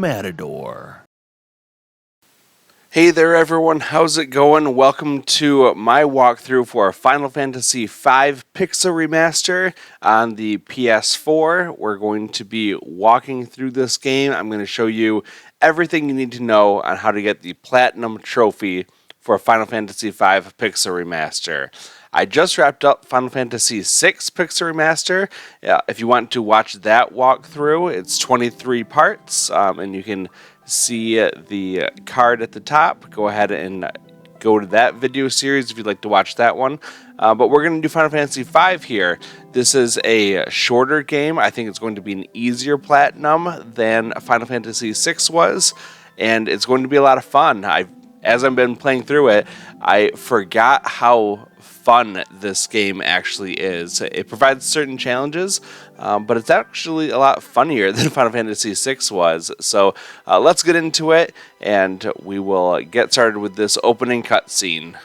Matador. Hey there everyone, how's it going? Welcome to my walkthrough for Final Fantasy V Pixel Remaster on the PS4. We're going to be walking through this game. I'm going to show you everything you need to know on how to get the Platinum Trophy for Final Fantasy V Pixel Remaster. I just wrapped up Final Fantasy VI Pixel Remaster. If you want to watch that walkthrough, it's 23 parts, and you can see the card at the top. Go ahead and go to that video series if you'd like to watch that one. But we're going to do Final Fantasy V here. This is a shorter game. I think it's going to be an easier platinum than Final Fantasy VI was, and it's going to be a lot of fun. As I've been playing through it, I forgot how fun this game actually is. It provides certain challenges, but it's actually a lot funnier than Final Fantasy VI was. So let's get into it, and we will get started with this opening cutscene.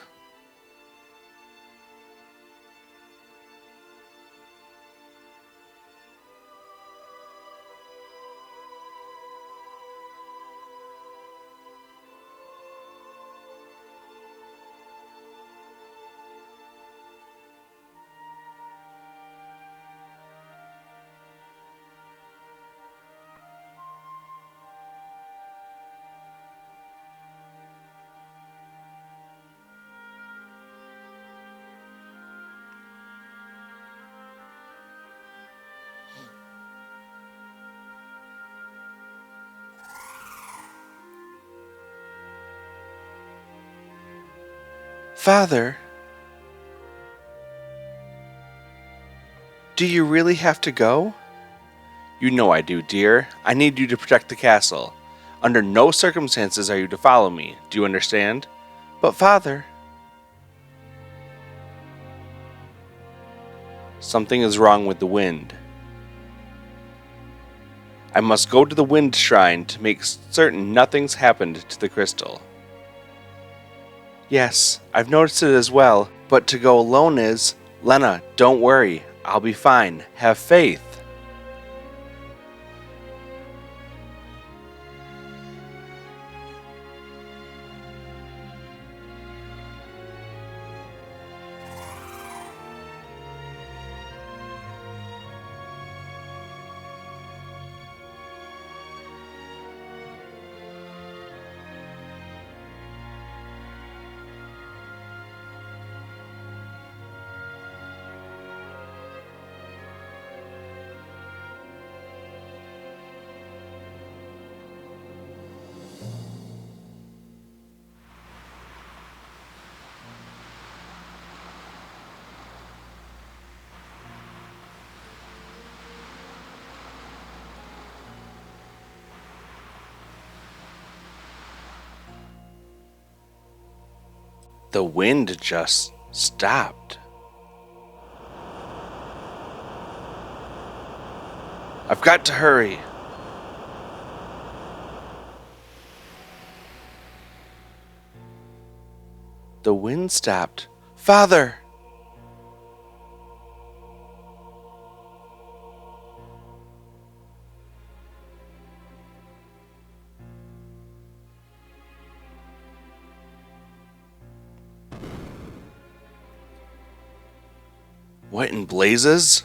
Father, do you really have to go? You know I do, dear. I need you to protect the castle. Under no circumstances are you to follow me. Do you understand? But Father... Something is wrong with the wind. I must go to the wind shrine to make certain nothing's happened to the crystal. Yes, I've noticed it as well, but to go alone is... Lena, don't worry. I'll be fine. Have faith. The wind just stopped. I've got to hurry. The wind stopped. Father! What in blazes?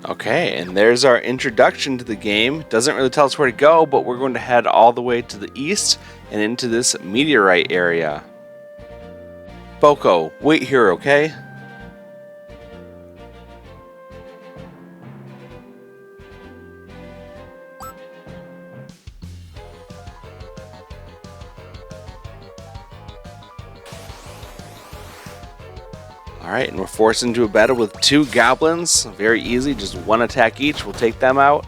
Okay, and there's our introduction to the game. Doesn't really tell us where to go, but we're going to head all the way to the east and into this meteorite area. Boko, wait here, okay? Alright, and we're forced into a battle with two goblins. Very easy, just one attack each. We'll take them out.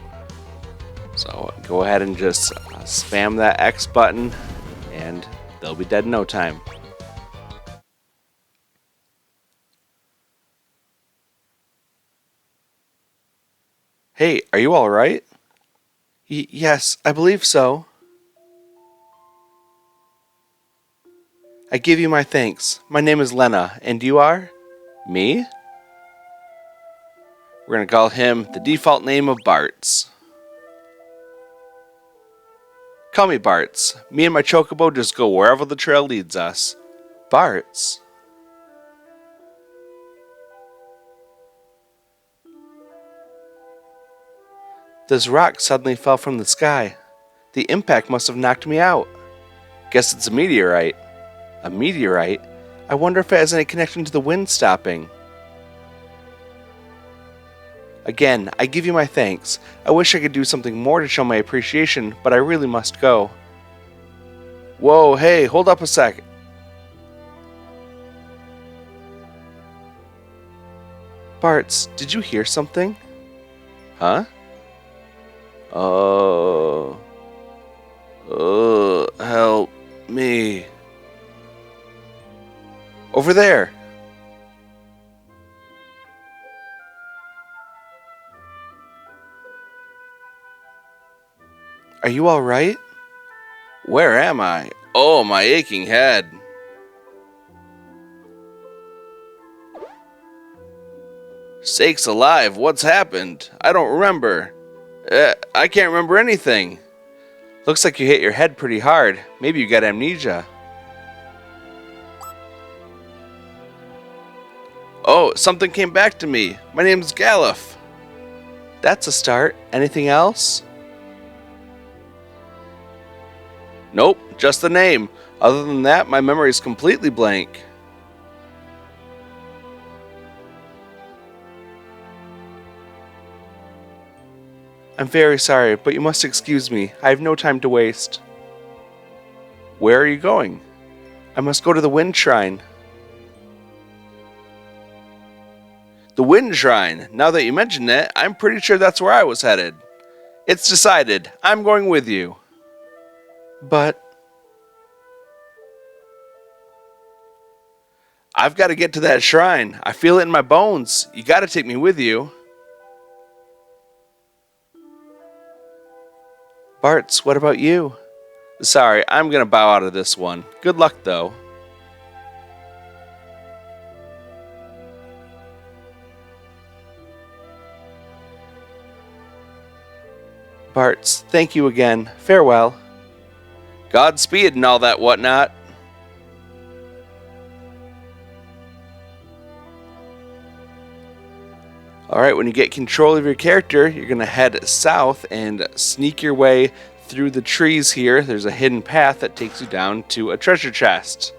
So go ahead and just spam that X button, and they'll be dead in no time. Hey, are you alright? Yes, I believe so. I give you my thanks. My name is Lena, and you are? Me? We're going to call him the default name of Bartz. Call me Bartz. Me and my chocobo just go wherever the trail leads us. Bartz? This rock suddenly fell from the sky. The impact must have knocked me out. Guess it's a meteorite. A meteorite? I wonder if it has any connection to the wind stopping. Again, I give you my thanks. I wish I could do something more to show my appreciation, but I really must go. Whoa, hey, hold up a sec. Bartz, did you hear something? Huh? Help me. Over there. Are you all right? Where am I? Oh, my aching head. Sakes alive, what's happened? I don't remember. I can't remember anything. Looks like you hit your head pretty hard. Maybe you got amnesia. Oh, something came back to me. My name's Galuf. That's a start. Anything else? Nope, just the name. Other than that, my memory is completely blank. I'm very sorry, but you must excuse me. I have no time to waste. Where are you going? I must go to the Wind Shrine. The Wind Shrine. Now that you mention it, I'm pretty sure that's where I was headed. It's decided. I'm going with you. But I've got to get to that shrine. I feel it in my bones. You got to take me with you. Bartz, what about you? Sorry, I'm going to bow out of this one. Good luck, though. Bartz, thank you again. Farewell. Godspeed and all that whatnot. Alright, when you get control of your character, you're going to head south and sneak your way through the trees here. There's a hidden path that takes you down to a treasure chest.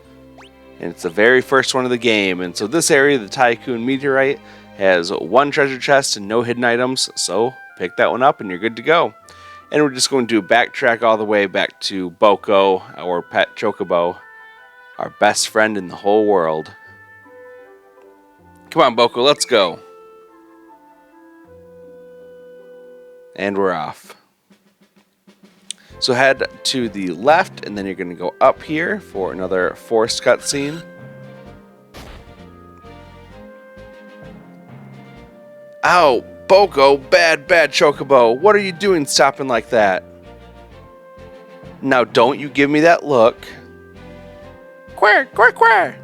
And it's the very first one of the game. And so this area, the Tycoon Meteorite, has one treasure chest and no hidden items. So pick that one up and you're good to go. And we're just going to backtrack all the way back to Boko, our pet chocobo, our best friend in the whole world. Come on, Boko, let's go. And we're off. So head to the left, and then you're going to go up here for another forced cutscene. Ow! Boko, bad chocobo. What are you doing stopping like that? Now don't you give me that look. Quack, quack, quack.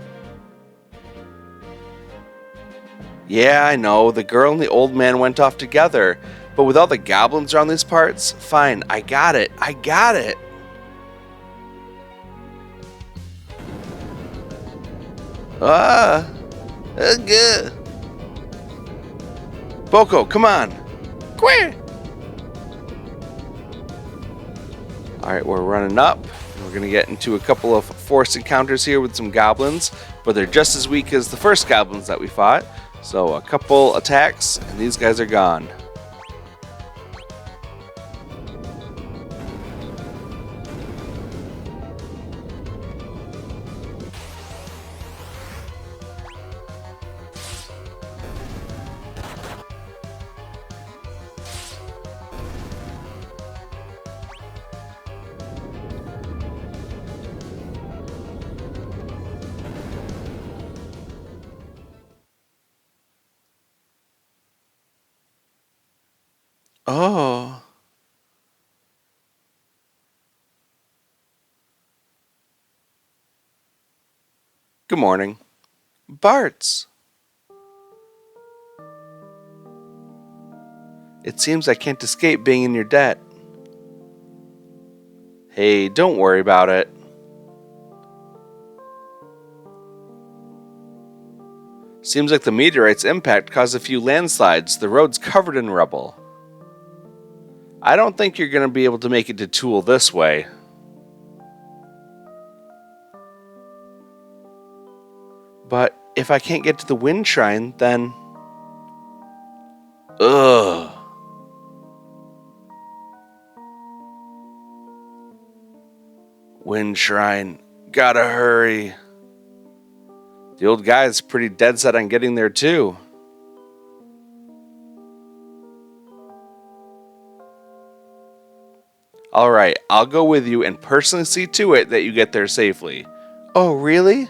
Yeah, I know. The girl and the old man went off together. But with all the goblins around these parts, fine, I got it. I got it. Good. Boko, come on. Queer! Alright, we're running up. We're going to get into a couple of forced encounters here with some goblins, but they're just as weak as the first goblins that we fought. So a couple attacks, and these guys are gone. Oh. Good morning. Bart's. It seems I can't escape being in your debt. Hey, don't worry about it. Seems like the meteorite's impact caused a few landslides. The road's covered in rubble. I don't think you're going to be able to make it to Tule this way. But if I can't get to the wind shrine, then... Ugh. Wind shrine. Gotta hurry. The old guy's pretty dead set on getting there too. Alright, I'll go with you and personally see to it that you get there safely. Oh, really?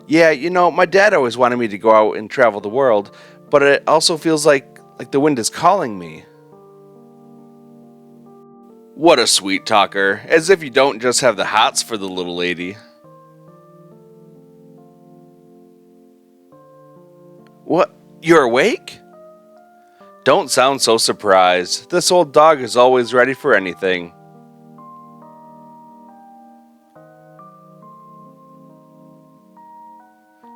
Yeah, you know, my dad always wanted me to go out and travel the world, but it also feels like the wind is calling me. What a sweet talker, as if you don't just have the hots for the little lady. What? You're awake? Don't sound so surprised. This old dog is always ready for anything.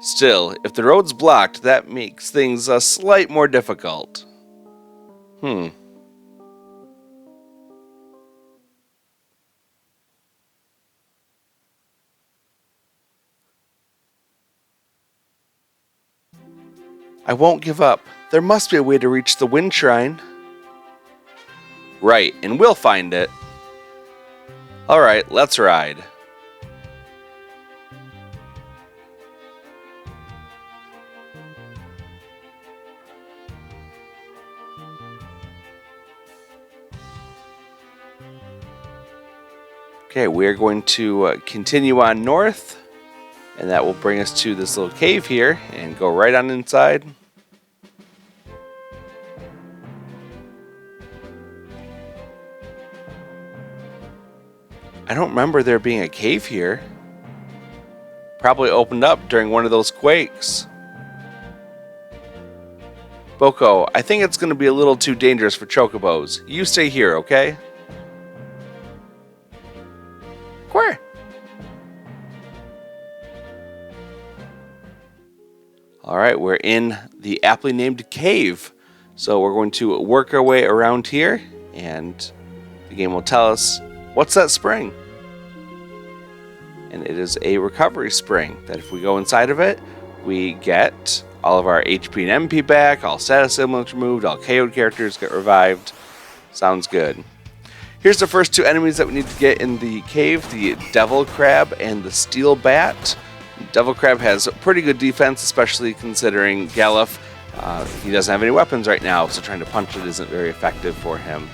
Still, if the road's blocked, that makes things a slight more difficult. I won't give up. There must be a way to reach the wind shrine. Right, and we'll find it. Alright, let's ride. Okay, we're going to continue on north, and that will bring us to this little cave here, and go right on inside. I don't remember there being a cave here. Probably opened up during one of those quakes. Boko, I think it's going to be a little too dangerous for chocobos. You stay here, okay? Where? Alright, we're in the aptly named cave. So we're going to work our way around here, and the game will tell us, what's that spring? And it is a recovery spring that if we go inside of it, we get all of our HP and MP back, all status symbols removed, all KO'd characters get revived. Sounds good. Here's the first two enemies that we need to get in the cave, the Devil Crab and the Steel Bat. Devil Crab has pretty good defense, especially considering Galuf. He doesn't have any weapons right now, so trying to punch it isn't very effective for him.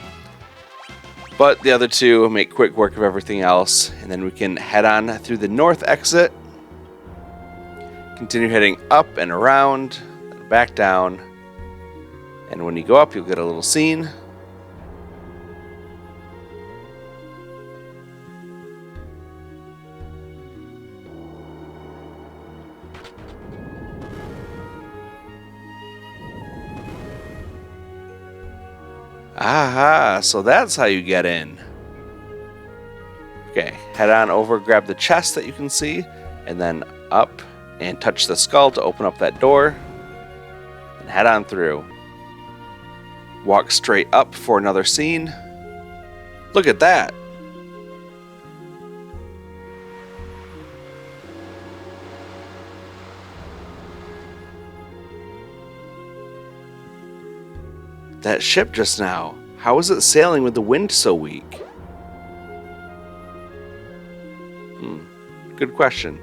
But the other two make quick work of everything else, and then we can head on through the north exit, continue heading up and around, back down, and when you go up, you'll get a little scene. Aha, so that's how you get in. Okay, head on over, grab the chest that you can see, and then up and touch the skull to open up that door, and head on through. Walk straight up for another scene. Look at that! That ship just now, how is it sailing with the wind so weak? Good question.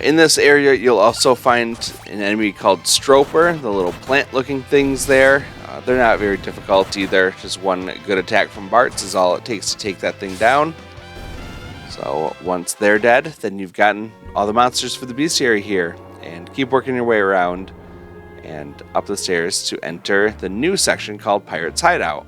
In this area, you'll also find an enemy called Stroper, the little plant-looking things there. They're not very difficult either. Just one good attack from Bart's is all it takes to take that thing down. So once they're dead, then you've gotten all the monsters for the bestiary here. And keep working your way around and up the stairs to enter the new section called Pirate's Hideout.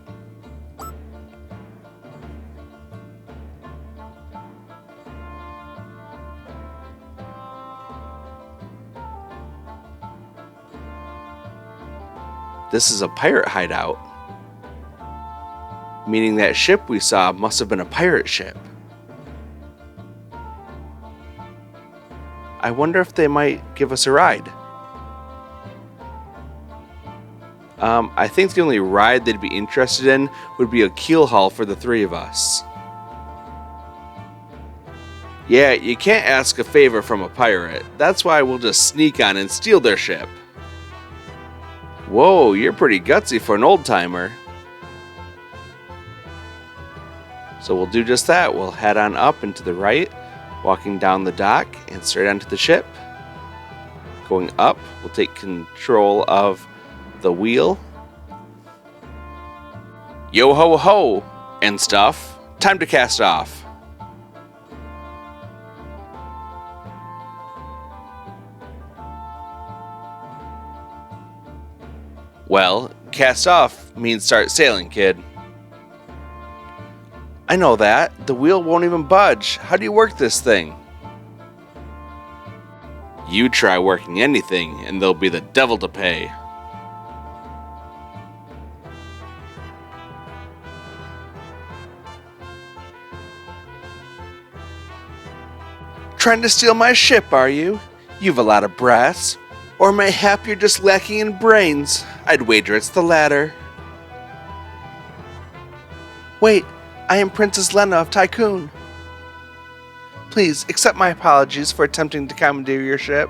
This is a pirate hideout, meaning that ship we saw must have been a pirate ship. I wonder if they might give us a ride. I think the only ride they'd be interested in would be a keel haul for the three of us. Yeah, you can't ask a favor from a pirate. That's why we'll just sneak on and steal their ship. Whoa, you're pretty gutsy for an old-timer. So we'll do just that. We'll head on up and to the right, walking down the dock and straight onto the ship. Going up, we'll take control of the wheel. Yo ho ho and stuff. Time to cast off. Well, cast off means start sailing, kid. I know that. The wheel won't even budge. How do you work this thing? You try working anything, and there'll be the devil to pay. Trying to steal my ship, are you? You've a lot of brass. Or mayhap you're just lacking in brains. I'd wager it's the latter. Wait, I am Princess Lena of Tycoon. Please accept my apologies for attempting to commandeer your ship.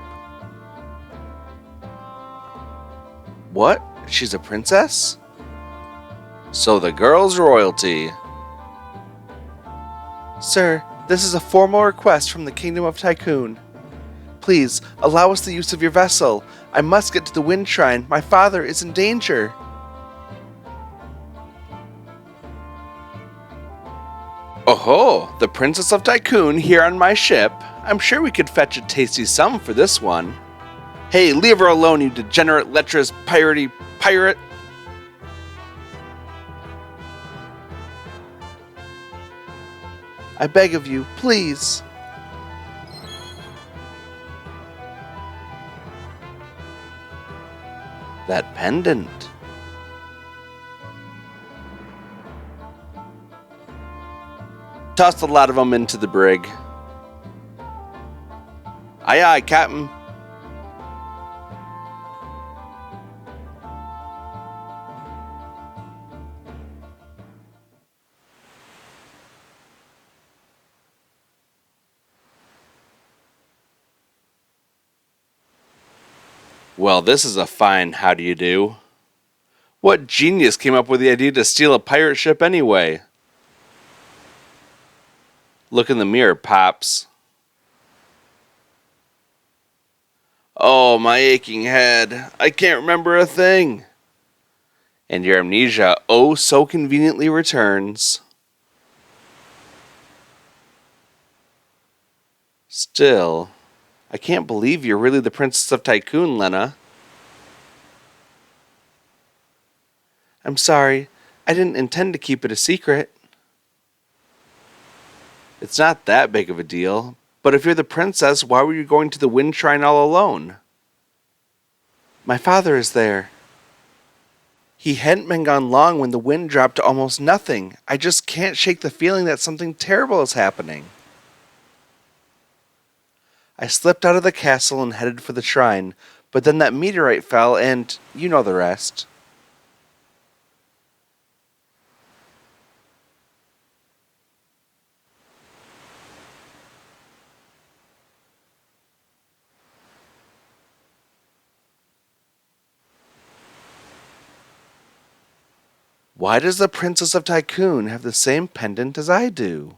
What? She's a princess? So the girl's royalty. Sir, this is a formal request from the Kingdom of Tycoon. Please, allow us the use of your vessel. I must get to the Wind Shrine. My father is in danger. Oh-ho, the Princess of Tycoon here on my ship. I'm sure we could fetch a tasty sum for this one. Hey, leave her alone, you degenerate, lecherous, piratey pirate. I beg of you, please. That pendant. Tossed a lot of them into the brig. Aye aye, Captain. Well, this is a fine how do you do. What genius came up with the idea to steal a pirate ship anyway? Look in the mirror, Pops. Oh, my aching head. I can't remember a thing. And your amnesia oh so conveniently returns. Still, I can't believe you're really the Princess of Tycoon, Lena. I'm sorry. I didn't intend to keep it a secret. It's not that big of a deal. But if you're the princess, why were you going to the Wind Shrine all alone? My father is there. He hadn't been gone long when the wind dropped to almost nothing. I just can't shake the feeling that something terrible is happening. I slipped out of the castle and headed for the shrine, but then that meteorite fell and you know the rest. Why does the Princess of Tycoon have the same pendant as I do?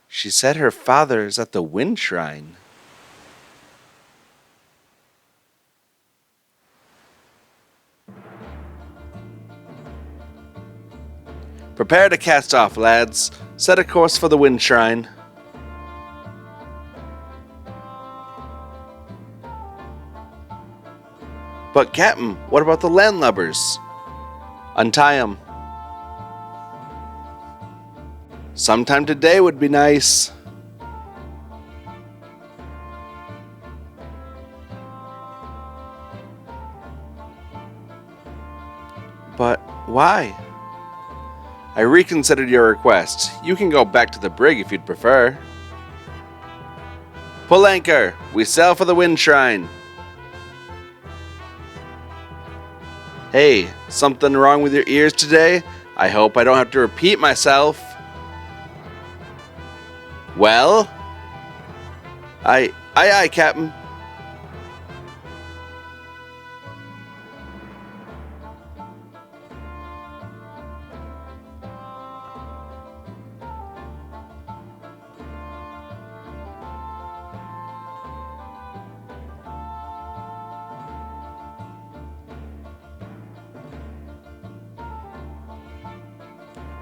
She said her father is at the Wind Shrine. Prepare to cast off, lads. Set a course for the Wind Shrine. But Captain, what about the landlubbers? Untie 'em. Sometime today would be nice. But why? I reconsidered your request. You can go back to the brig if you'd prefer. Pull anchor. We sail for the Wind Shrine. Hey, something wrong with your ears today? I hope I don't have to repeat myself. Well? Aye, Captain.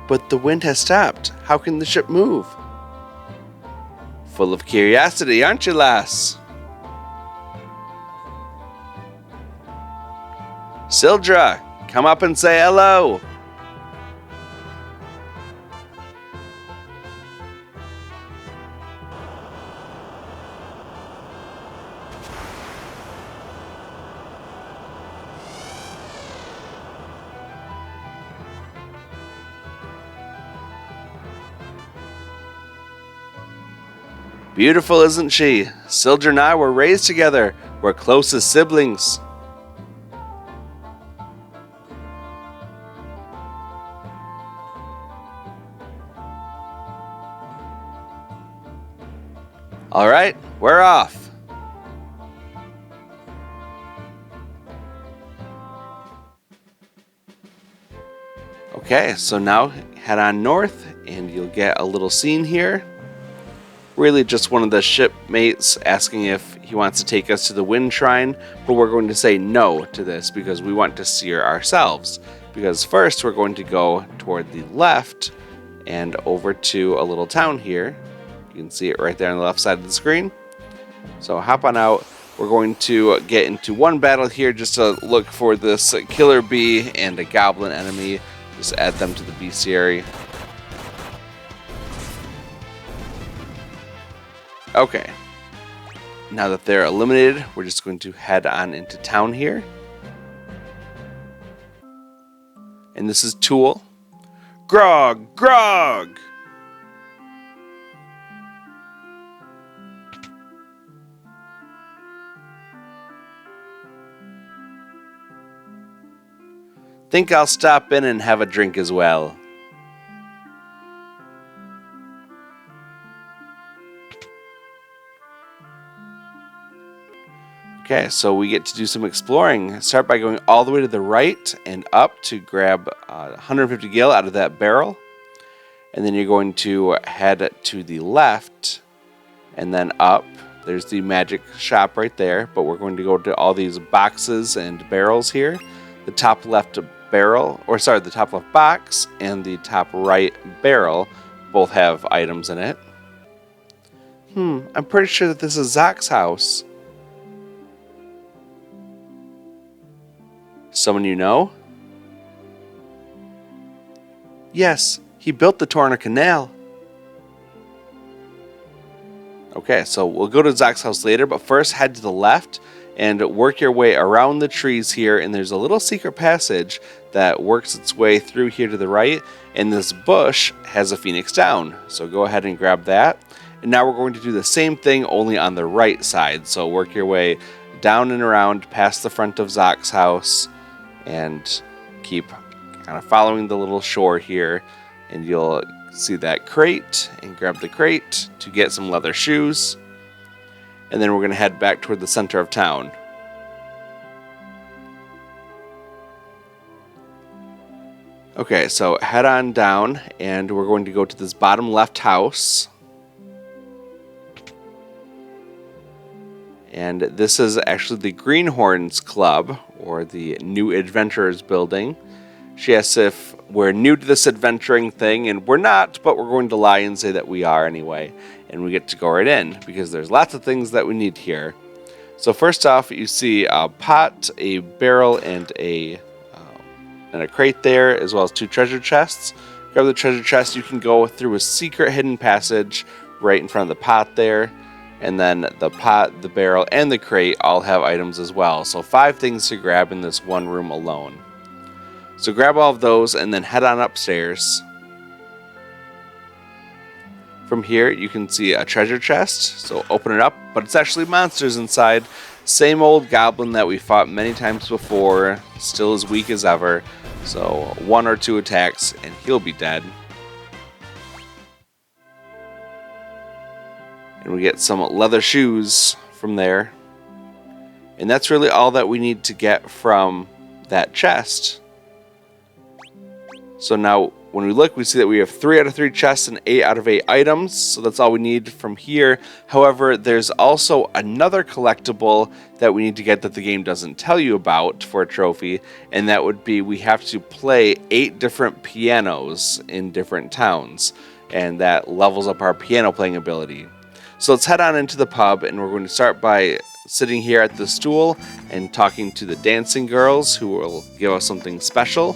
But the wind has stopped. How can the ship move? Full of curiosity, aren't you, lass? Sildra, come up and say hello. Beautiful, isn't she? Sildra and I were raised together. We're close as siblings. All right, we're off. Okay, so now head on north and you'll get a little scene here. Really just one of the shipmates asking if he wants to take us to the Wind Shrine, but we're going to say no to this because we want to steer ourselves. Because first we're going to go toward the left and over to a little town here. You can see it right there on the left side of the screen. So hop on out. We're going to get into one battle here just to look for this killer bee and a goblin enemy. Just add them to the bestiary. Okay, now that they're eliminated, we're just going to head on into town here. And this is Tule. Grog! Grog! Think I'll stop in and have a drink as well. Okay, so we get to do some exploring. Start by going all the way to the right and up to grab 150 gil out of that barrel. And then you're going to head to the left and then up. There's the magic shop right there, but we're going to go to all these boxes and barrels here. The top left barrel, or sorry, the top left box and the top right barrel both have items in it. I'm pretty sure that this is Zach's house. Someone you know? Yes, he built the Torna Canal. Okay, so we'll go to Zach's house later, but first head to the left and work your way around the trees here, and there's a little secret passage that works its way through here to the right, and this bush has a phoenix down. So go ahead and grab that. And now we're going to do the same thing, only on the right side. So work your way down and around past the front of Zach's house, and keep kind of following the little shore here, and you'll see that crate, and grab the crate to get some leather shoes. And then we're going to head back toward the center of town. Okay, so head on down, and we're going to go to this bottom left house. And this is actually the Greenhorns Club, or the New Adventurers Building. She asks if we're new to this adventuring thing, and we're not, but we're going to lie and say that we are anyway. And we get to go right in, because there's lots of things that we need here. So first off, you see a pot, a barrel, and a crate there, as well as 2 treasure chests. Grab the treasure chest, you can go through a secret hidden passage right in front of the pot there. And then the pot, the barrel, and the crate all have items as well. So 5 things to grab in this one room alone. So grab all of those and then head on upstairs. From here, you can see a treasure chest. So open it up, but it's actually monsters inside. Same old goblin that we fought many times before, still as weak as ever. So 1 or 2 attacks and he'll be dead. And we get some leather shoes from there. And that's really all that we need to get from that chest. So now when we look, we see that we have 3 out of 3 chests and 8 out of 8 items. So that's all we need from here. However, there's also another collectible that we need to get that the game doesn't tell you about for a trophy. And that would be we have to play 8 different pianos in different towns. And that levels up our piano playing ability. So let's head on into the pub, and we're going to start by sitting here at the stool and talking to the dancing girls who will give us something special.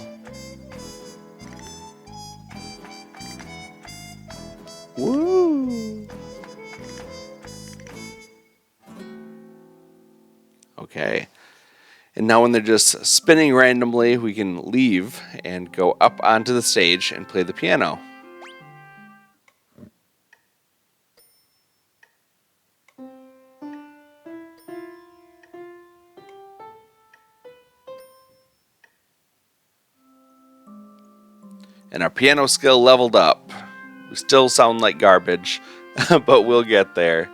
Woo! Okay. And now when they're just spinning randomly, we can leave and go up onto the stage and play the piano. And our piano skill leveled up. We still sound like garbage, but we'll get there.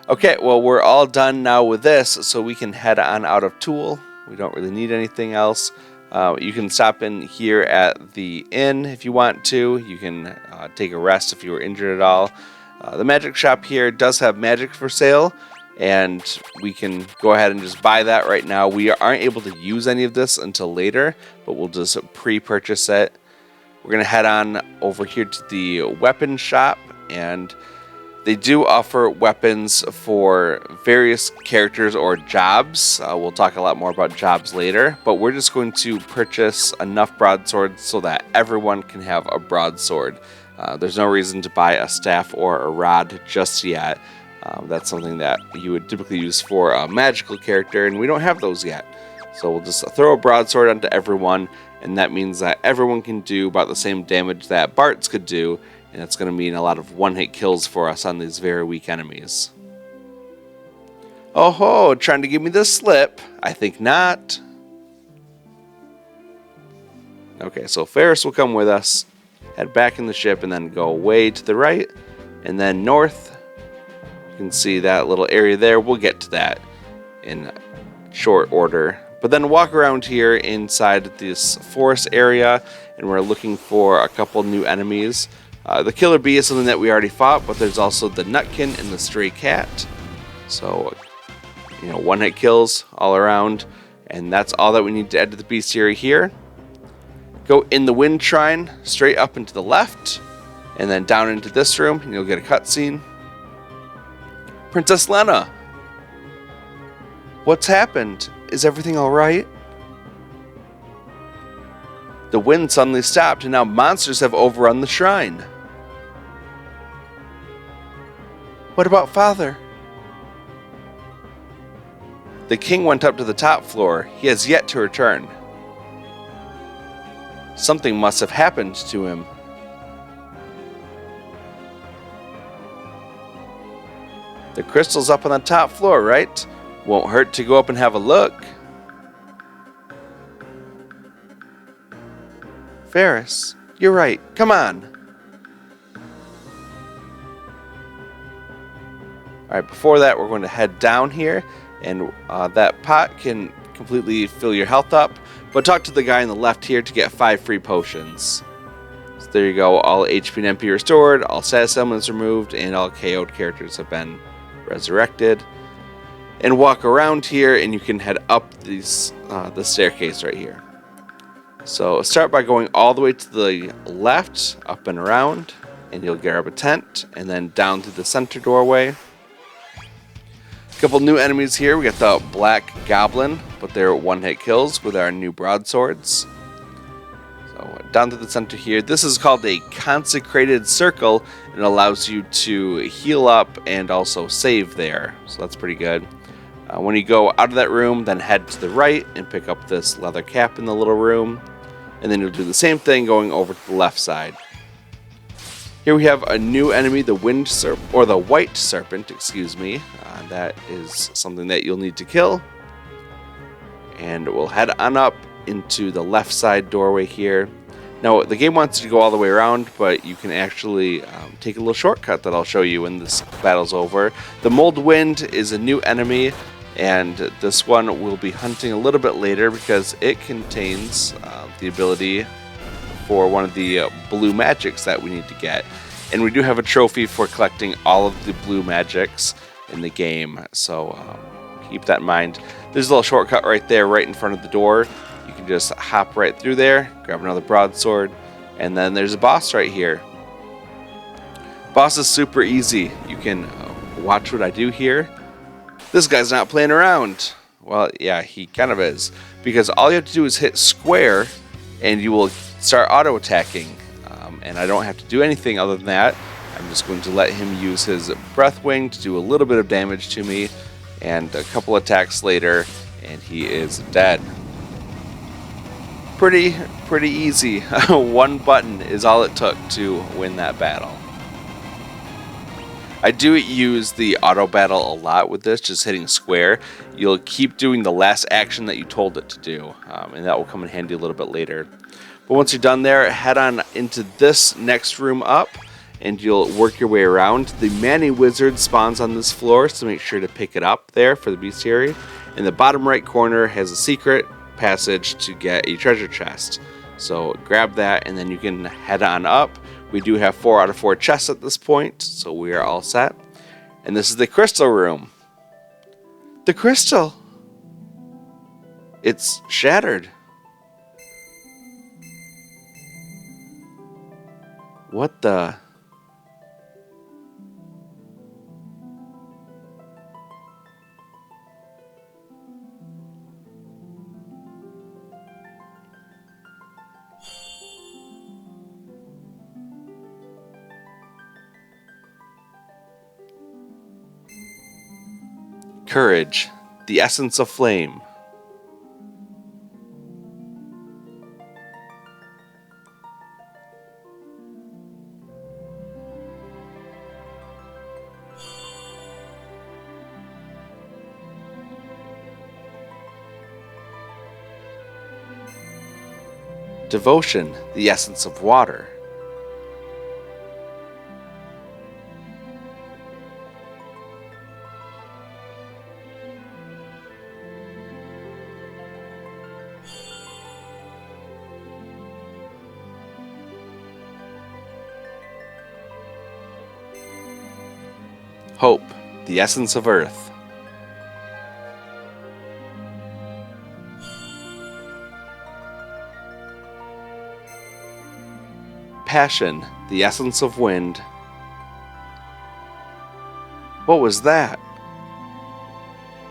Okay, well, we're all done now with this, so we can head on out of Tule. We don't really need anything else. You can stop in here at the inn if you want to. You can take a rest if you were injured at all. The magic shop here does have magic for sale, and we can go ahead and just buy that right now. We aren't able to use any of this until later, but we'll just pre-purchase it. We're going to head on over here to the weapon shop, and they do offer weapons for various characters or jobs. We'll talk a lot more about jobs later, but we're just going to purchase enough broadswords so that everyone can have a broadsword. There's no reason to buy a staff or a rod just yet. That's something that you would typically use for a magical character, and we don't have those yet. So we'll just throw a broadsword onto everyone, and that means that everyone can do about the same damage that Bart's could do, and that's going to mean a lot of one-hit kills for us on these very weak enemies. Oh ho, trying to give me the slip? I think not. Okay, so Ferris will come with us, head back in the ship, and then go way to the right, and then north. You can see that little area there. We'll get to that in short order. But then walk around here inside this forest area, and we're looking for a couple new enemies. The killer bee is something that we already fought, but there's also the nutkin and the stray cat. So, one-hit kills all around, and that's all that we need to add to the bestiary here. Go in the wind shrine, straight up and to the left, and then down into this room, and you'll get a cutscene. Princess Lena! What's happened? Is everything alright? The wind suddenly stopped, and now monsters have overrun the shrine. What about Father? The king went up to the top floor. He has yet to return. Something must have happened to him. The crystal's up on the top floor, right? Won't hurt to go up and have a look. Ferris, you're right. Come on. Alright, before that, we're going to head down here, and that pot can completely fill your health up, but talk to the guy on the left here to get 5 free potions. So there you go, all HP and MP restored, all status elements removed, and all KO'd characters have been resurrected. And walk around here, and you can head up these the staircase right here. So start by going all the way to the left, up and around, and you'll grab a tent, and then down through the center doorway. A couple new enemies here. We got the Black Goblin, but they're one-hit kills with our new broadswords. So down to the center here. This is called a consecrated circle, and it allows you to heal up and also save there. So that's pretty good. When you go out of that room, then head to the right and pick up this leather cap in the little room. And then you'll do the same thing going over to the left side. Here we have a new enemy, the White Serpent, excuse me. That is something that you'll need to kill. And we'll head on up into the left side doorway here. Now, the game wants you to go all the way around, but you can actually take a little shortcut that I'll show you when this battle's over. The Mold Wind is a new enemy, and this one we'll be hunting a little bit later because it contains the ability for one of the blue magics that we need to get. And we do have a trophy for collecting all of the blue magics in the game, so keep that in mind. There's a little shortcut right there, right in front of the door. You can just hop right through there, grab another broadsword, and then there's a boss right here. Boss is super easy. You can watch what I do here. This guy's not playing around. Well, yeah, he kind of is, because all you have to do is hit square and you will start auto attacking, and I don't have to do anything other than that. I'm just going to let him use his breath wing to do a little bit of damage to me, and a couple attacks later and he is dead. Pretty easy. One button is all it took to win that battle. I do use the auto battle a lot with this, just hitting square. You'll keep doing the last action that you told it to do, and that will come in handy a little bit later. But once you're done there, head on into this next room up, and you'll work your way around. The Manny Wizard spawns on this floor, so make sure to pick it up there for the Bestiary. In the bottom right corner has a secret passage to get a treasure chest. So grab that, and then you can head on up. We do have 4 out of 4 chests at this point, so we are all set. And this is the crystal room. The crystal! It's shattered. What the... Courage, the essence of flame. Devotion, the essence of water. Hope, the essence of earth. Passion, the essence of wind. What was that?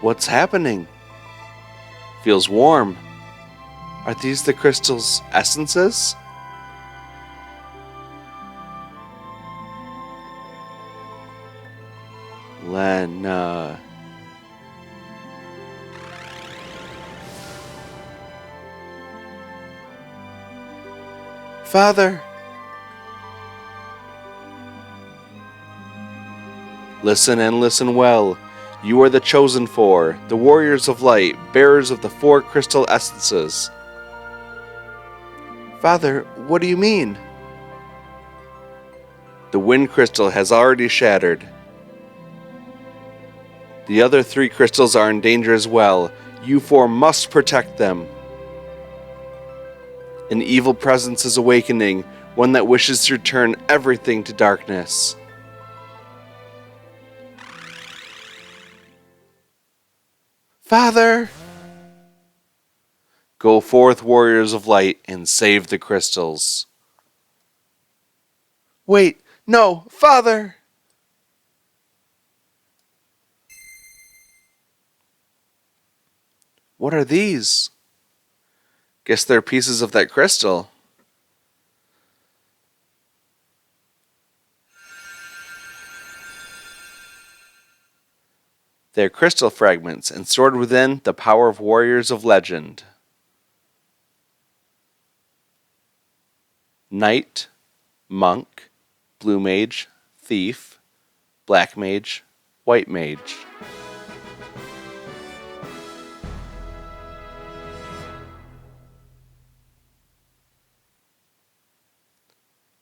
What's happening? Feels warm. Are these the crystal's essences? Lena. Father. Listen and listen well. You are the chosen 4, the warriors of light, bearers of the 4 crystal essences. Father, what do you mean? The wind crystal has already shattered. The other 3 crystals are in danger as well. You four must protect them. An evil presence is awakening, one that wishes to return everything to darkness. Father! Go forth, warriors of light, and save the crystals. Wait, no, Father! What are these? Guess they're pieces of that crystal. They're crystal fragments and stored within the power of warriors of legend. Knight, monk, blue mage, thief, black mage, white mage.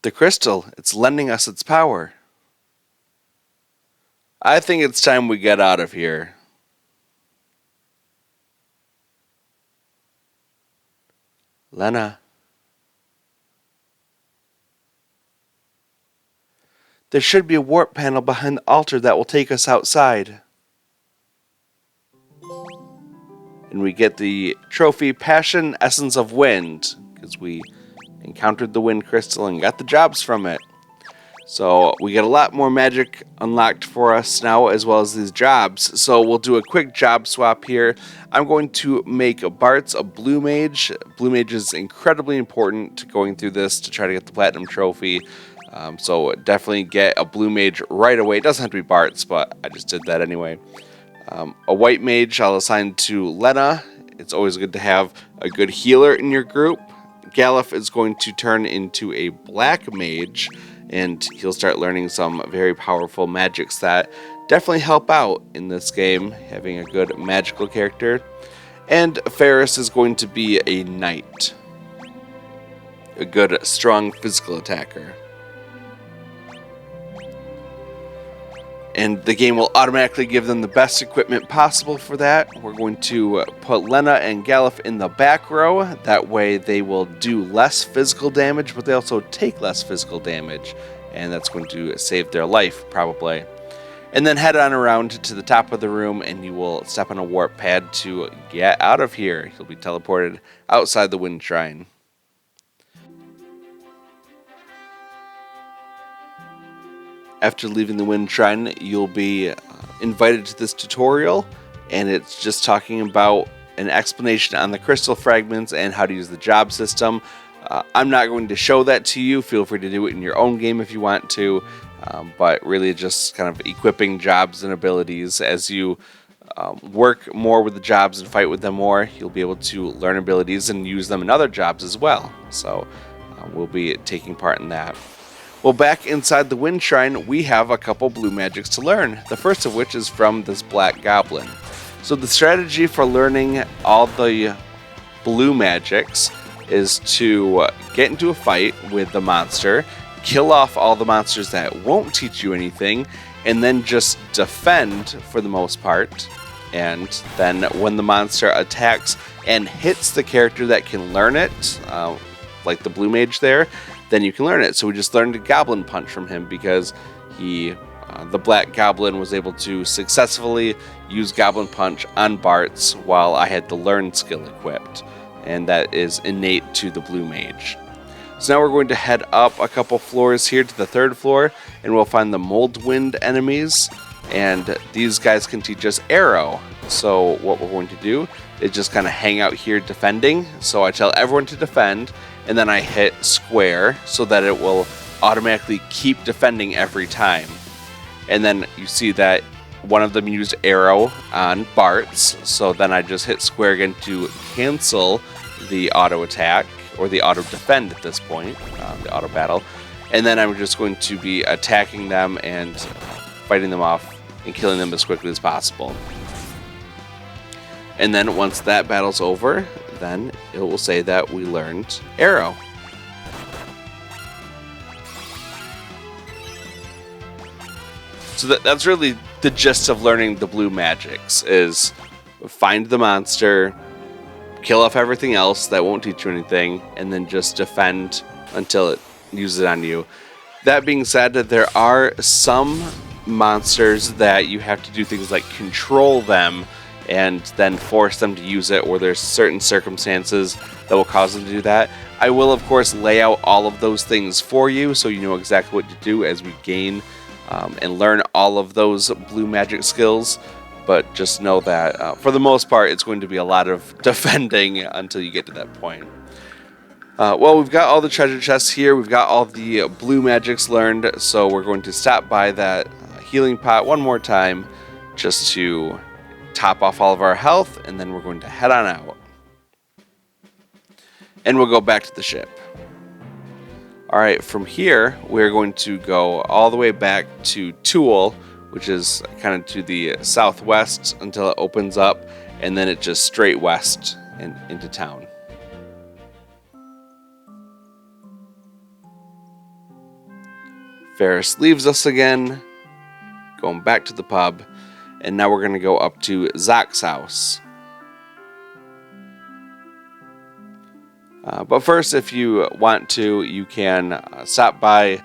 The crystal, it's lending us its power. I think it's time we get out of here. Lena. There should be a warp panel behind the altar that will take us outside. And we get the trophy Passion Essence of Wind, because we encountered the wind crystal and got the jobs from it. So we get a lot more magic unlocked for us now, as well as these jobs. So we'll do a quick job swap here. I'm going to make Bart's a blue mage. Blue mage is incredibly important to going through this to try to get the platinum trophy. So definitely get a blue mage right away. It doesn't have to be Bart's, but I just did that anyway. A white mage I'll assign to Lena. It's always good to have a good healer in your group. Galuf is going to turn into a black mage, and he'll start learning some very powerful magics that definitely help out in this game, having a good magical character. And Ferris is going to be a knight, a good, strong physical attacker. And the game will automatically give them the best equipment possible for that. We're going to put Lena and Galuf in the back row. That way they will do less physical damage, but they also take less physical damage. And that's going to save their life, probably. And then head on around to the top of the room, and you will step on a warp pad to get out of here. You'll be teleported outside the Wind Shrine. After leaving the Wind Shrine, you'll be invited to this tutorial, and it's just talking about an explanation on the crystal fragments and how to use the job system. I'm not going to show that to you. Feel free to do it in your own game if you want to, but really just kind of equipping jobs and abilities. As you work more with the jobs and fight with them more, you'll be able to learn abilities and use them in other jobs as well. So we'll be taking part in that. Well, back inside the Wind Shrine, we have a couple blue magics to learn. The first of which is from this black goblin. So the strategy for learning all the blue magics is to get into a fight with the monster, kill off all the monsters that won't teach you anything, and then just defend for the most part. And then when the monster attacks and hits the character that can learn it, like the blue mage there, then you can learn it. So we just learned a Goblin Punch from him because the Black Goblin was able to successfully use Goblin Punch on Bart's while I had the Learn skill equipped. And that is innate to the Blue Mage. So now we're going to head up a couple floors here to the third floor, and we'll find the Mold Wind enemies. And these guys can teach us Aero. So what we're going to do is just kind of hang out here defending. So I tell everyone to defend, and then I hit square so that it will automatically keep defending every time. And then you see that one of them used Aero on Bart's, so then I just hit square again to cancel the auto attack, or the auto defend at this point, the auto battle. And then I'm just going to be attacking them and fighting them off and killing them as quickly as possible. And then once that battle's over, then it will say that we learned Aero. So that's really the gist of learning the blue magics, is find the monster, kill off everything else that won't teach you anything, and then just defend until it uses it on you. That being said, there are some monsters that you have to do things like control them and then force them to use it, or there's certain circumstances that will cause them to do that. I will, of course, lay out all of those things for you so you know exactly what to do as we gain and learn all of those blue magic skills. But just know that for the most part, it's going to be a lot of defending until you get to that point. Well, we've got all the treasure chests here. We've got all the blue magics learned. So we're going to stop by that healing pot one more time just to top off all of our health. And then we're going to head on out. And we'll go back to the ship. Alright, from here, we're going to go all the way back to Tule, which is kind of to the southwest until it opens up, and then it just straight west and into town. Ferris leaves us again, going back to the pub, and now we're going to go up to Zach's house. But first, if you want to, you can stop by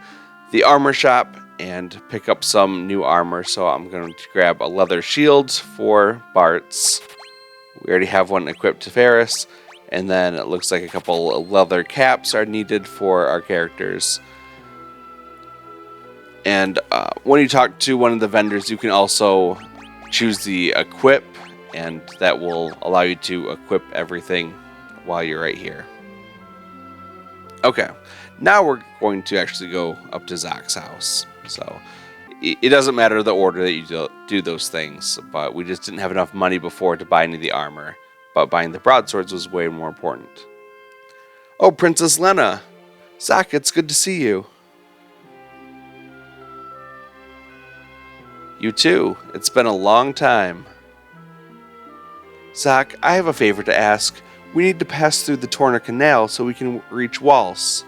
the armor shop and pick up some new armor. So I'm going to grab a leather shield for Bart's. We already have one equipped to Ferris. And then it looks like a couple of leather caps are needed for our characters. And when you talk to one of the vendors, you can also choose the equip, and that will allow you to equip everything while you're right here. Okay, now we're going to actually go up to Zach's house. So it doesn't matter the order that you do those things, but we just didn't have enough money before to buy any of the armor. But buying the broadswords was way more important. Oh, Princess Lena! Zach, it's good to see you. You too. It's been a long time. Zach, I have a favor to ask. We need to pass through the Torna Canal so we can reach Waltz.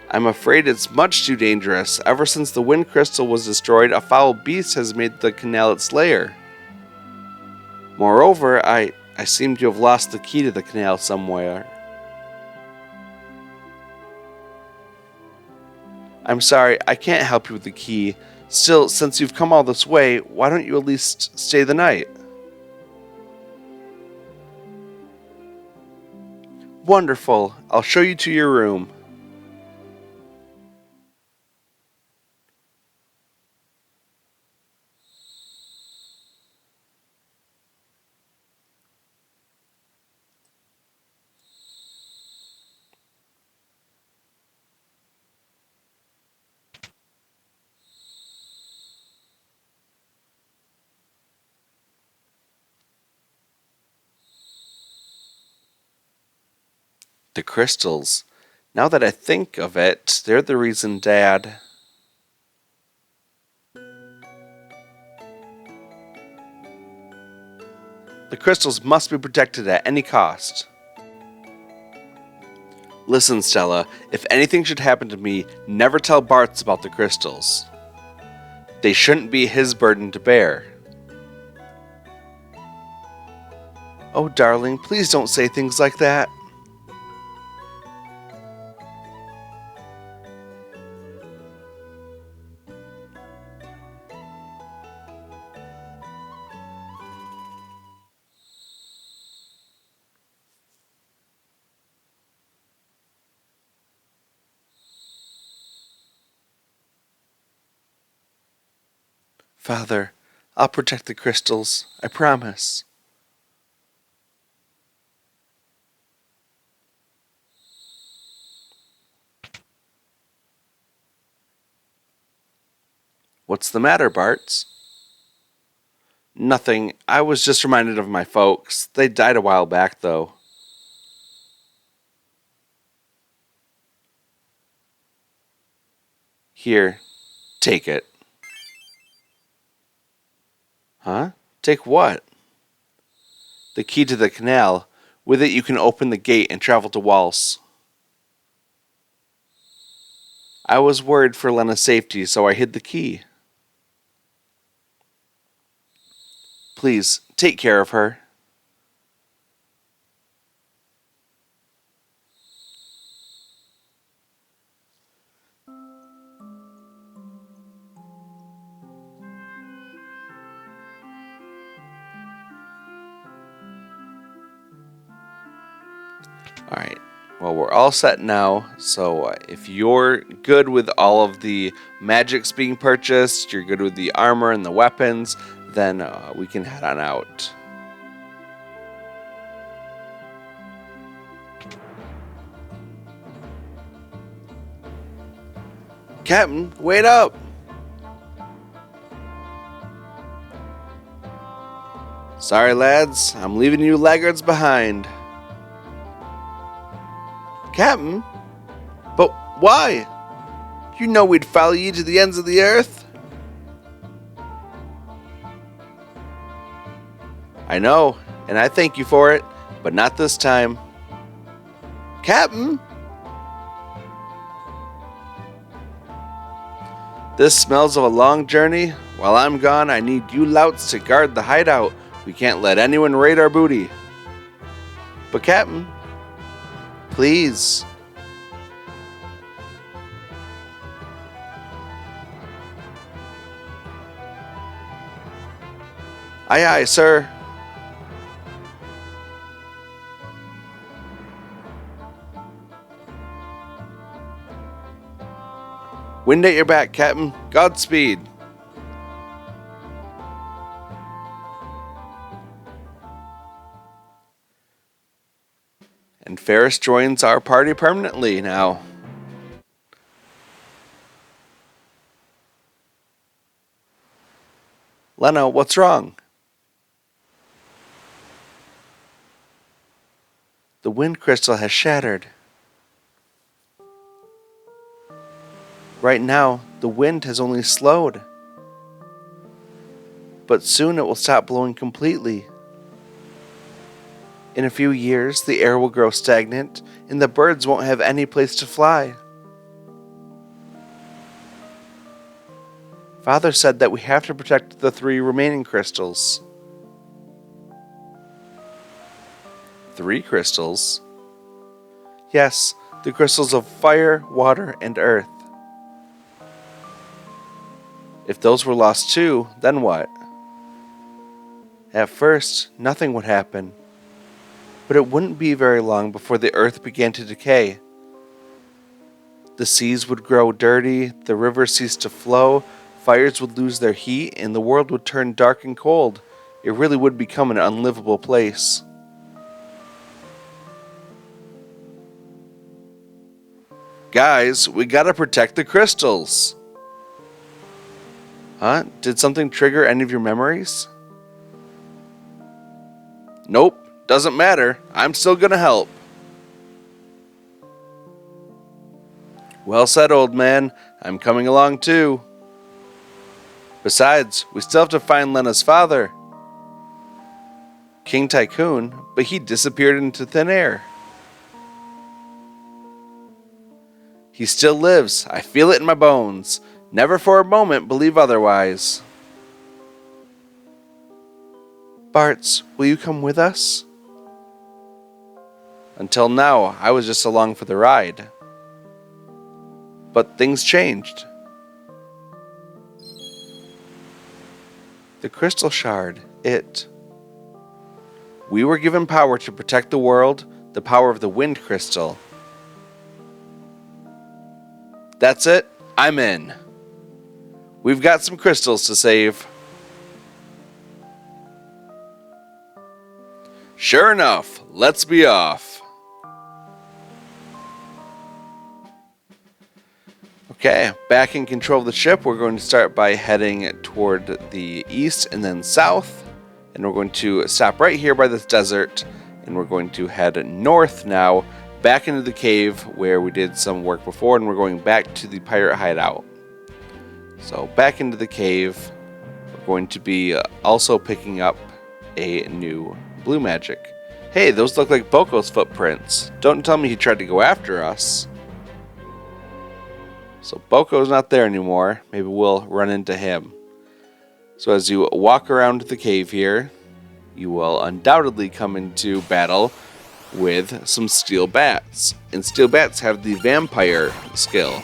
I'm afraid it's much too dangerous. Ever since the wind crystal was destroyed, a foul beast has made the canal its lair. Moreover, I seem to have lost the key to the canal somewhere. I'm sorry, I can't help you with the key. Still, since you've come all this way, why don't you at least stay the night? Wonderful. I'll show you to your room. The crystals. Now that I think of it, they're the reason Dad... The crystals must be protected at any cost. Listen, Stella, if anything should happen to me, never tell Bartz about the crystals. They shouldn't be his burden to bear. Oh, darling, please don't say things like that. Father, I'll protect the crystals. I promise. What's the matter, Bartz? Nothing. I was just reminded of my folks. They died a while back, though. Here, take it. Huh? Take what? The key to the canal. With it you can open the gate and travel to Waltz. I was worried for Lena's safety, so I hid the key. Please, take care of her. Alright, well, we're all set now, so if you're good with all of the magics being purchased, you're good with the armor and the weapons, then we can head on out. Captain, wait up! Sorry, lads, I'm leaving you laggards behind. Captain? But why? You know we'd follow you to the ends of the earth. I know, and I thank you for it, but not this time. Captain? This smells of a long journey. While I'm gone, I need you louts to guard the hideout. We can't let anyone raid our booty. But Captain, please. Aye, aye, sir. Wind at your back, Captain. Godspeed. And Ferris joins our party permanently now. Lena, what's wrong? The wind crystal has shattered. Right now, the wind has only slowed. But soon it will stop blowing completely. In a few years, the air will grow stagnant, and the birds won't have any place to fly. Father said that we have to protect the 3 remaining crystals. 3 crystals? Yes, the crystals of fire, water, and earth. If those were lost too, then what? At first, nothing would happen. But it wouldn't be very long before the earth began to decay. The seas would grow dirty, the rivers cease to flow, fires would lose their heat, and the world would turn dark and cold. It really would become an unlivable place. Guys, we gotta protect the crystals. Huh? Did something trigger any of your memories? Nope, doesn't matter. I'm still gonna help. Well said, old man. I'm coming along too. Besides, we still have to find Lena's father, King Tycoon, but he disappeared into thin air. He still lives. I feel it in my bones. Never for a moment believe otherwise. Bartz, will you come with us? Until now, I was just along for the ride. But things changed. The crystal shard, we were given power to protect the world, the power of the wind crystal. That's it, I'm in. We've got some crystals to save. Sure enough, let's be off. Okay, back in control of the ship, we're going to start by heading toward the east and then south. And we're going to stop right here by this desert. And we're going to head north now, back into the cave where we did some work before. And we're going back to the pirate hideout. So back into the cave, we're going to be also picking up a new blue magic. Hey, those look like Boko's footprints. Don't tell me he tried to go after us. So Boko's not there anymore. Maybe we'll run into him. So as you walk around the cave here, you will undoubtedly come into battle with some steel bats. And steel bats have the vampire skill.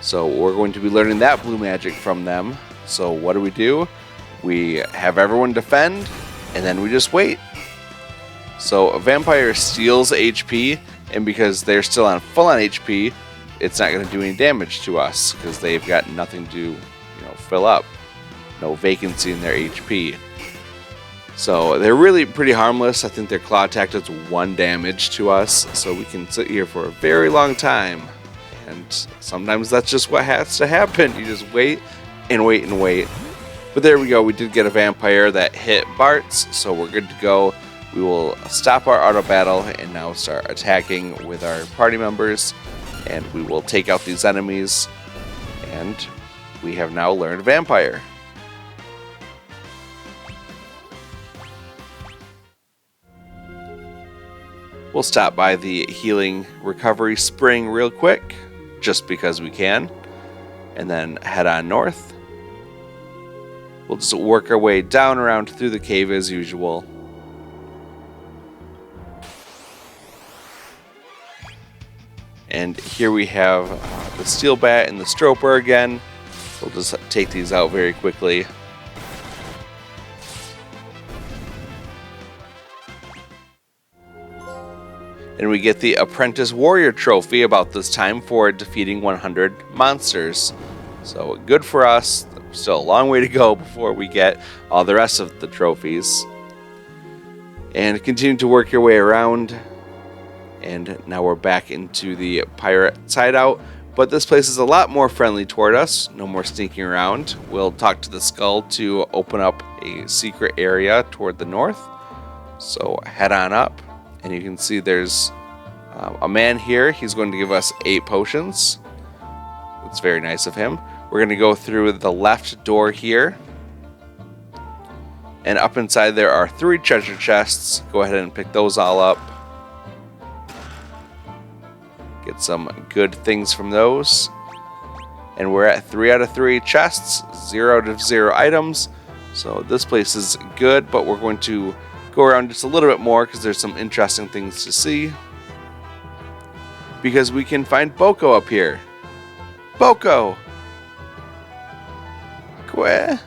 So we're going to be learning that blue magic from them. So what do? We have everyone defend, and then we just wait. So a vampire steals HP, and because they're still on full on HP, it's not going to do any damage to us because they've got nothing to, fill up. No vacancy in their HP. So they're really pretty harmless. I think their claw attack does 1 damage to us, so we can sit here for a very long time. And sometimes that's just what has to happen. You just wait and wait and wait. But there we go. We did get a vampire that hit Bart's, so we're good to go. We will stop our auto battle and now start attacking with our party members. And we will take out these enemies. And we have now learned vampire. We'll stop by the healing recovery spring real quick, just because we can, and then head on north. We'll just work our way down around through the cave as usual. And here we have the steel bat and the stroper again. We'll just take these out very quickly. And we get the Apprentice Warrior trophy about this time for defeating 100 monsters. So good for us. Still a long way to go before we get all the rest of the trophies. And continue to work your way around. And now we're back into the Pirate's Hideout. But this place is a lot more friendly toward us. No more sneaking around. We'll talk to the skull to open up a secret area toward the north. So head on up. And you can see there's a man here. He's going to give us 8 potions. It's very nice of him. We're going to go through the left door here. And up inside there are 3 treasure chests. Go ahead and pick those all up. Get some good things from those. And we're at 3 out of 3 chests. 0 out of 0 items. So this place is good, but we're going to go around just a little bit more because there's some interesting things to see. Because we can find Boko up here. Boko! Queh?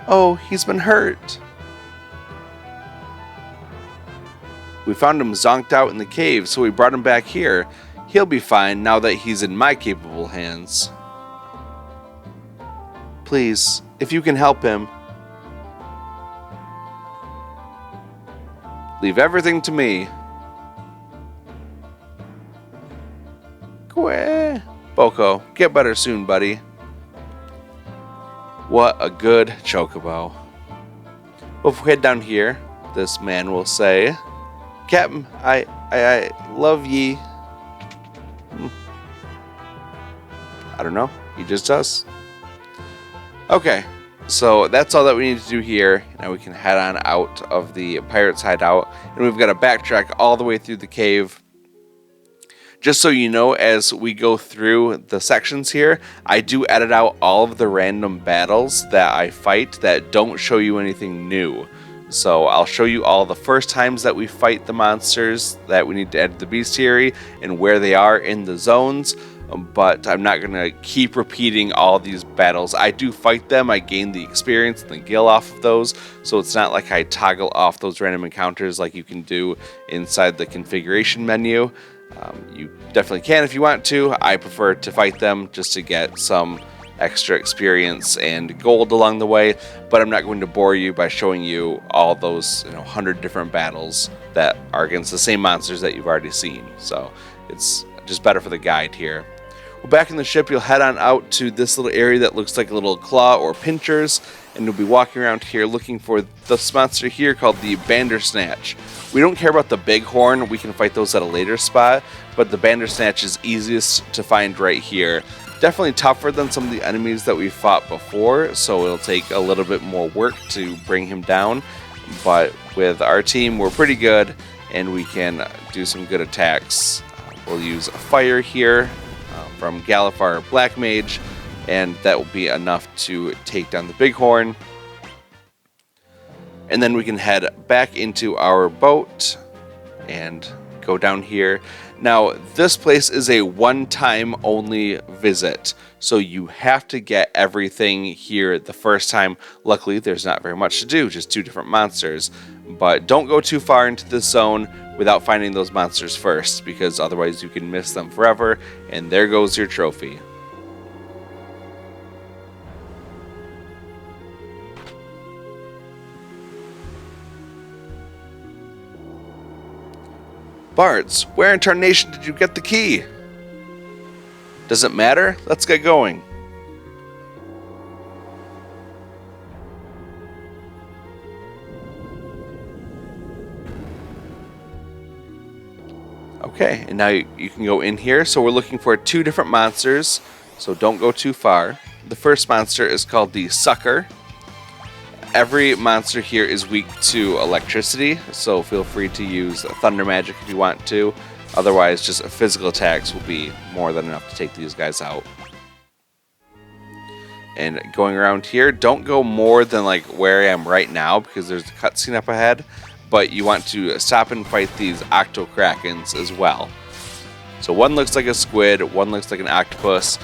Oh, he's been hurt. We found him zonked out in the cave, so we brought him back here. He'll be fine now that he's in my capable hands. Please, if you can help him, leave everything to me. Queh. Boko, get better soon, buddy. What a good chocobo. Well, if we head down here, this man will say, Captain, I love ye. I don't know. He just does. Okay. So that's all that we need to do here. Now we can head on out of the Pirate's Hideout. And we've got to backtrack all the way through the cave. Just so you know, as we go through the sections here, I do edit out all of the random battles that I fight that don't show you anything new. So I'll show you all the first times that we fight the monsters that we need to add to the bestiary and where they are in the zones. But I'm not going to keep repeating all these battles. I do fight them. I gain the experience and the gil off of those. So it's not like I toggle off those random encounters like you can do inside the configuration menu. You definitely can if you want to. I prefer to fight them just to get some extra experience and gold along the way. But I'm not going to bore you by showing you all those 100 different battles that are against the same monsters that you've already seen. So it's just better for the guide here. Well, back in the ship, you'll head on out to this little area that looks like a little claw or pinchers, and you'll be walking around here looking for this monster here called the Bandersnatch. We don't care about the bighorn. We can fight those at a later spot, but the Bandersnatch is easiest to find right here. Definitely tougher than some of the enemies that we fought before, so it'll take a little bit more work to bring him down, but with our team, we're pretty good, and we can do some good attacks. We'll use a fire here from Galifar Black Mage, and that will be enough to take down the bighorn. And then we can head back into our boat and go down here. Now, this place is a one-time only visit, so you have to get everything here the first time. Luckily, there's not very much to do, just 2 different monsters. But don't go too far into this zone without finding those monsters first, because otherwise you can miss them forever, and there goes your trophy. Bards, where in tarnation did you get the key? Does it matter? Let's get going. Okay, and now you can go in here. So we're looking for 2 different monsters, so don't go too far. The first monster is called the Sucker. Every monster here is weak to electricity, so feel free to use thunder magic if you want to. Otherwise, just physical attacks will be more than enough to take these guys out. And going around here, don't go more than like where I am right now, because there's a cutscene up ahead. But you want to stop and fight these octo-krakens as well. So one looks like a squid, one looks like an octopus.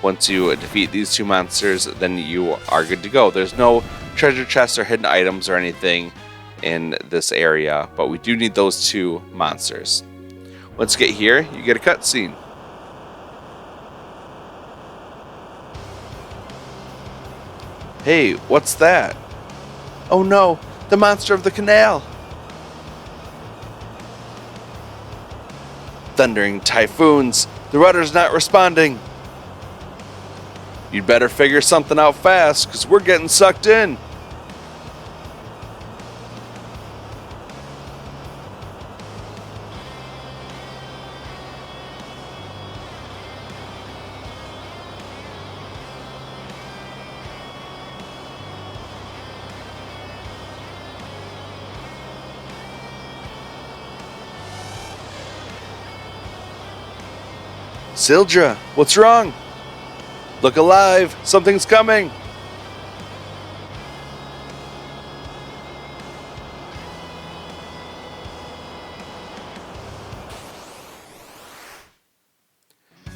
Once you defeat these 2 monsters, then you are good to go. There's no treasure chests or hidden items or anything in this area, but we do need those 2 monsters. Once you get here, you get a cutscene. Hey, what's that? Oh no, the monster of the canal! Thundering typhoons, the rudder's not responding. You'd better figure something out fast, because we're getting sucked in. Sildra, what's wrong? Look alive! Something's coming!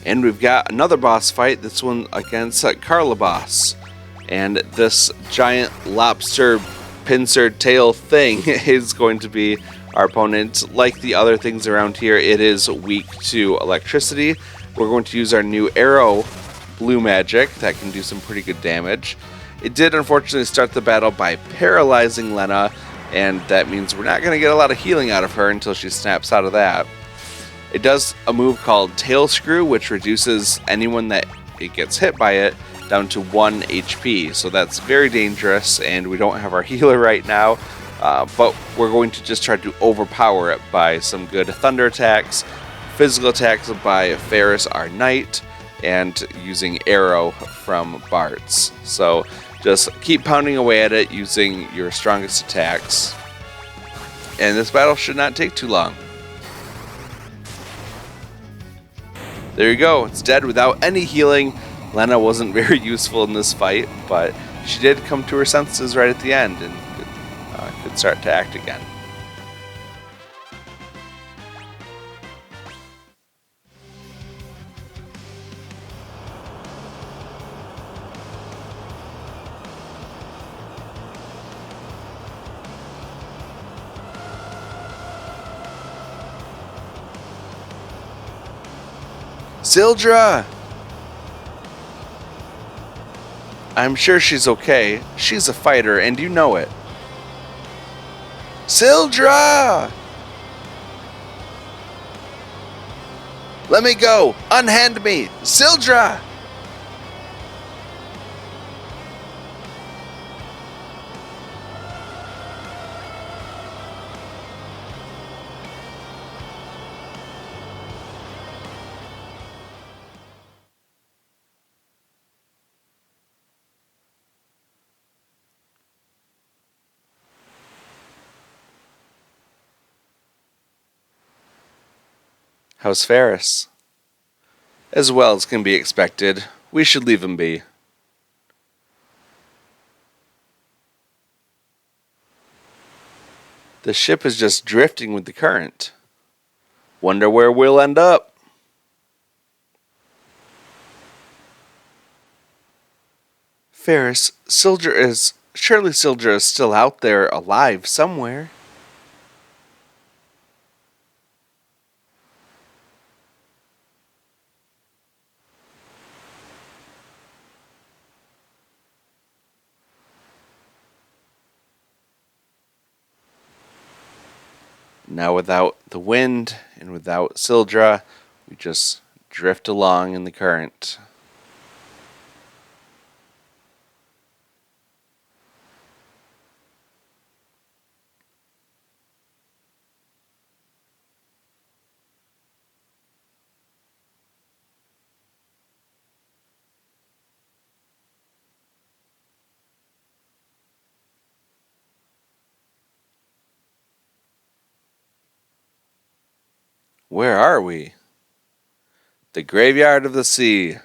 And we've got another boss fight, this one against Carlabas. And this giant lobster pincer tail thing is going to be our opponent. Like the other things around here, it is weak to electricity. We're going to use our new Aero blue magic that can do some pretty good damage. It did unfortunately start the battle by paralyzing Lena, and that means we're not going to get a lot of healing out of her until she snaps out of that. It does a move called Tail Screw, which reduces anyone that it gets hit by it down to 1 HP, so that's very dangerous, and we don't have our healer right now, but we're going to just try to overpower it by some good thunder attacks, physical attacks by Ferris, our knight, and using Aero from Bart's. So just keep pounding away at it using your strongest attacks, and this battle should not take too long. There you go, it's dead without any healing. Lena wasn't very useful in this fight, but she did come to her senses right at the end and could start to act again. Sildra! I'm sure she's okay. She's a fighter, and you know it. Sildra! Let me go! Unhand me! Sildra! How's Ferris? As well as can be expected. We should leave him be. The ship is just drifting with the current. Wonder where we'll end up. Ferris, surely Sildra is still out there alive somewhere. Now without the wind and without Sildra, we just drift along in the current. Where are we? The graveyard of the sea.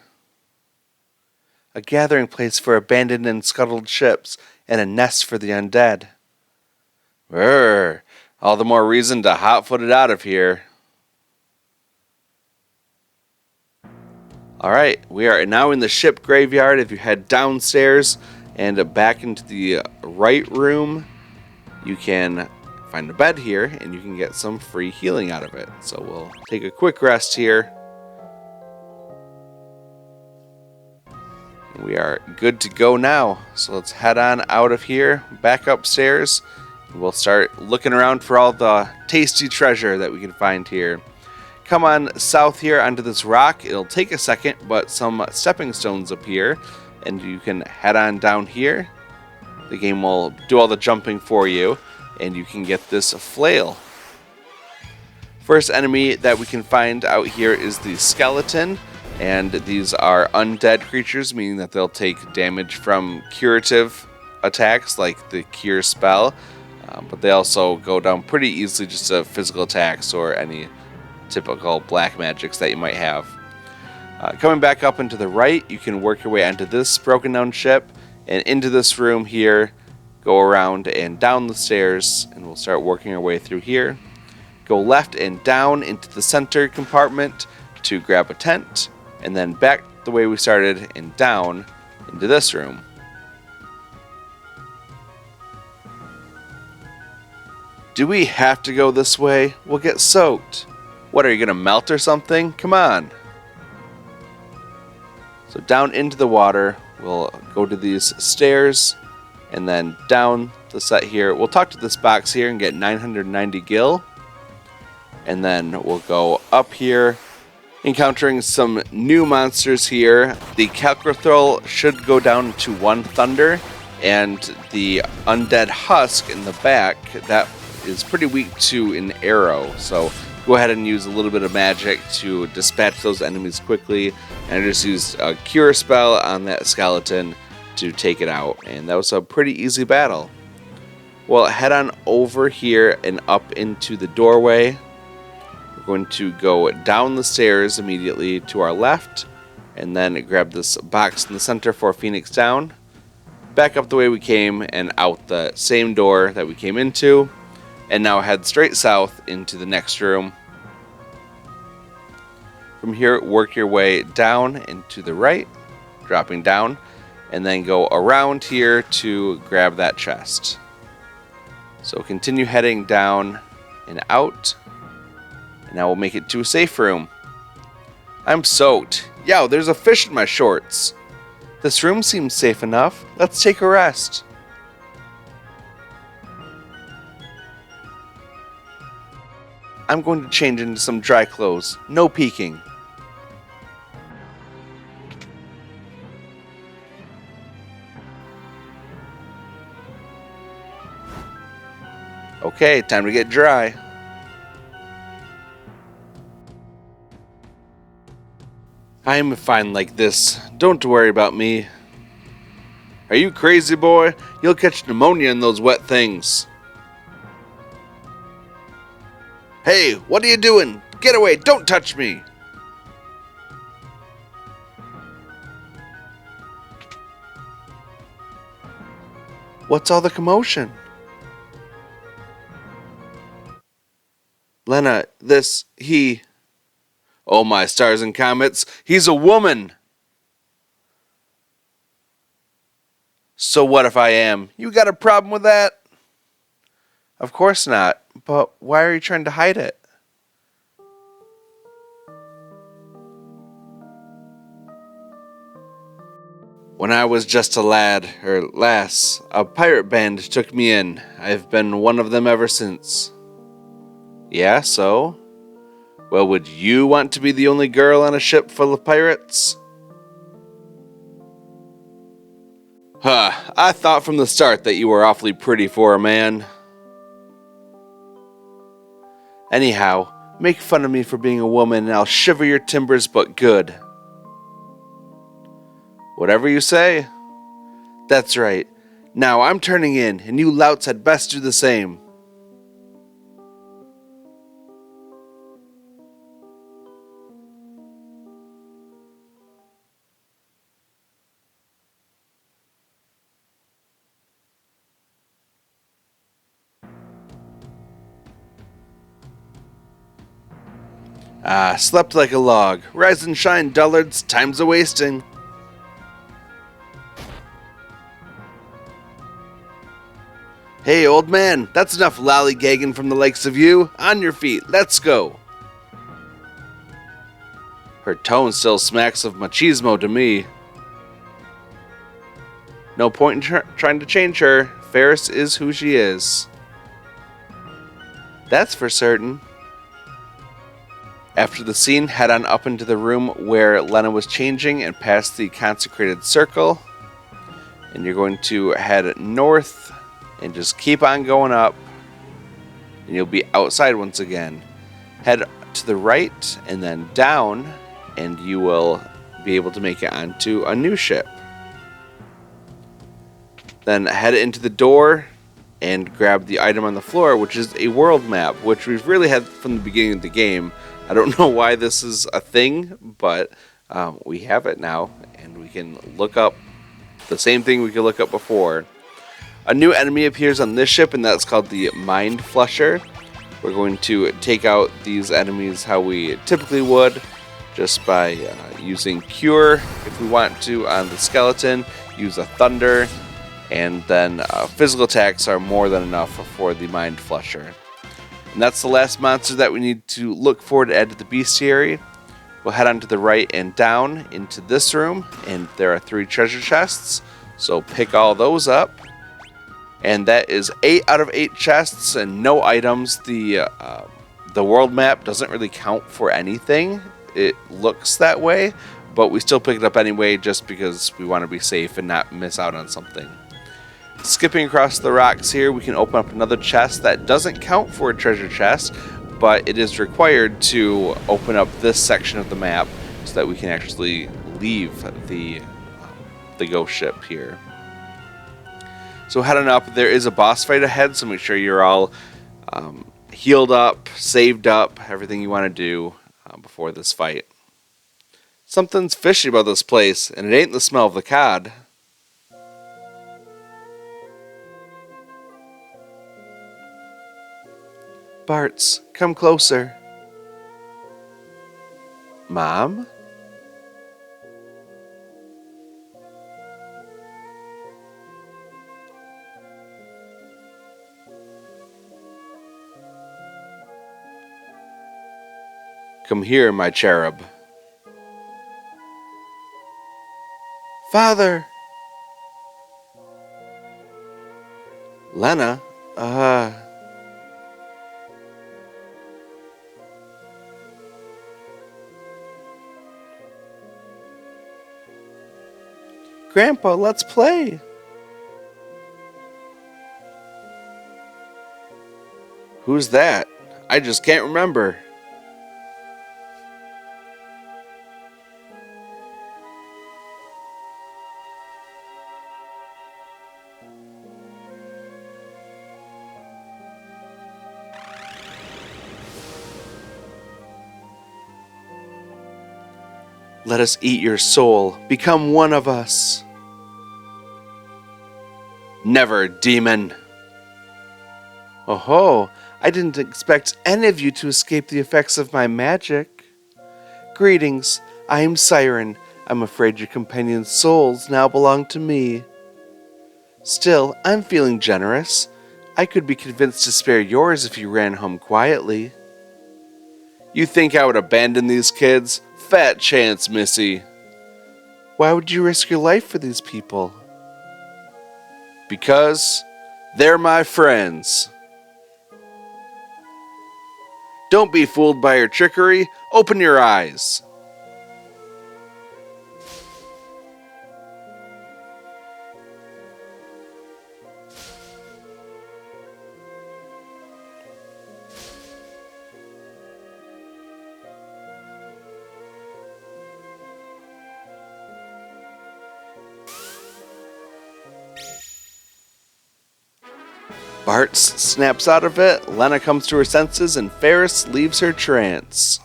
A gathering place for abandoned and scuttled ships, and a nest for the undead. Brr, all the more reason to hot-foot it out of here. Alright, we are now in the ship graveyard. If you head downstairs and back into the right room, you can find a bed here, and you can get some free healing out of it. So we'll take a quick rest here. We are good to go now. So let's head on out of here, back upstairs. We'll start looking around for all the tasty treasure that we can find here. Come on south here onto this rock. It'll take a second, but some stepping stones appear, and you can head on down here. The game will do all the jumping for you, and you can get this flail. First enemy that we can find out here is the skeleton, and these are undead creatures, meaning that they'll take damage from curative attacks like the cure spell, but they also go down pretty easily just to physical attacks or any typical black magics that you might have. Coming back up into the right, you can work your way onto this broken down ship and into this room here. Go around and down the stairs, and we'll start working our way through here. Go left and down into the center compartment to grab a tent, and then back the way we started and down into this room. Do we have to go this way? We'll get soaked. What, are you going to melt or something? Come on. So down into the water, we'll go to these stairs, and then down the set here. We'll talk to this box here and get 990 gil. And then we'll go up here, encountering some new monsters here. The Calcrothul should go down to 1 thunder, and the undead husk in the back, that is pretty weak to an Aero. So go ahead and use a little bit of magic to dispatch those enemies quickly. And I just used a cure spell on that skeleton to take it out, and that was a pretty easy battle. We'll head on over here and up into the doorway. We're going to go down the stairs immediately to our left, and then grab this box in the center for Phoenix Down. Back up the way we came and out the same door that we came into, and now head straight south into the next room. From here, work your way down and to the right, dropping down, and then go around here to grab that chest. So continue heading down and out, and now we'll make it to a safe room. I'm soaked. Yo, there's a fish in my shorts. This room seems safe enough. Let's take a rest. I'm going to change into some dry clothes. No peeking. Okay, time to get dry. I'm fine like this. Don't worry about me. Are you crazy, boy? You'll catch pneumonia in those wet things. Hey, what are you doing? Get away! Don't touch me! What's all the commotion? Lena, he... Oh my stars and comets, he's a woman! So what if I am? You got a problem with that? Of course not, but why are you trying to hide it? When I was just a lad, or lass, a pirate band took me in. I've been one of them ever since. Yeah, so? Well, would you want to be the only girl on a ship full of pirates? Huh, I thought from the start that you were awfully pretty for a man. Anyhow, make fun of me for being a woman and I'll shiver your timbers but good. Whatever you say. That's right. Now I'm turning in, and you louts had best do the same. Ah, slept like a log. Rise and shine, dullards. Time's a-wasting. Hey, old man, that's enough lollygagging from the likes of you. On your feet, let's go. Her tone still smacks of machismo to me. No point in trying to change her. Ferris is who she is. That's for certain. After the scene, head on up into the room where Lena was changing and past the consecrated circle. And you're going to head north and just keep on going up. And you'll be outside once again. Head to the right and then down, and you will be able to make it onto a new ship. Then head into the door and grab the item on the floor, which is a world map, which we've really had from the beginning of the game. I don't know why this is a thing, but we have it now, and we can look up the same thing we could look up before. A new enemy appears on this ship, and that's called the Mind Flusher. We're going to take out these enemies how we typically would, just by using Cure if we want to on the skeleton, use a Thunder, and then physical attacks are more than enough for the Mind Flusher. And that's the last monster that we need to look for to add to the bestiary. We'll head on to the right and down into this room, and there are 3 treasure chests, so pick all those up. And that is 8 out of 8 chests and no items. The world map doesn't really count for anything. It looks that way, but we still pick it up anyway just because we want to be safe and not miss out on something. Skipping across the rocks here, we can open up another chest that doesn't count for a treasure chest, but it is required to open up this section of the map so that we can actually leave the ghost ship here. So heading up, there is a boss fight ahead, so make sure you're all healed up, saved up, everything you want to do before this fight. Something's fishy about this place, and it ain't the smell of the cod. Bartz, come closer. Mom? Come here, my cherub. Father! Lena, Grandpa, let's play. Who's that? I just can't remember. Let us eat your soul. Become one of us. Never, demon. Oh-ho, I didn't expect any of you to escape the effects of my magic. Greetings, I am Siren. I'm afraid your companions' souls now belong to me. Still, I'm feeling generous. I could be convinced to spare yours if you ran home quietly. You think I would abandon these kids? Fat chance, Missy. Why would you risk your life for these people? Because they're my friends. Don't be fooled by her trickery. Open your eyes. Bart snaps out of it, Lena comes to her senses, and Ferris leaves her trance.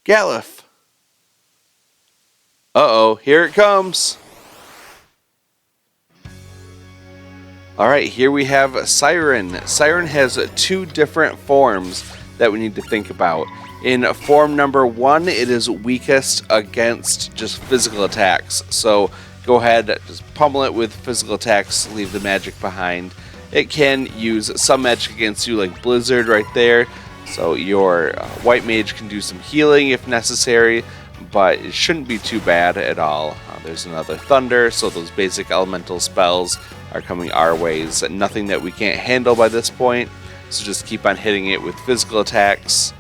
Galuf. Uh-oh, here it comes. Alright, here we have Siren. Siren has two different forms that we need to think about. In form number 1, it is weakest against just physical attacks. So go ahead, just pummel it with physical attacks, leave the magic behind. It can use some magic against you, like Blizzard right there. So your white mage can do some healing if necessary, but it shouldn't be too bad at all. There's another Thunder, so those basic elemental spells are coming our ways. Nothing that we can't handle by this point, so just keep on hitting it with physical attacks.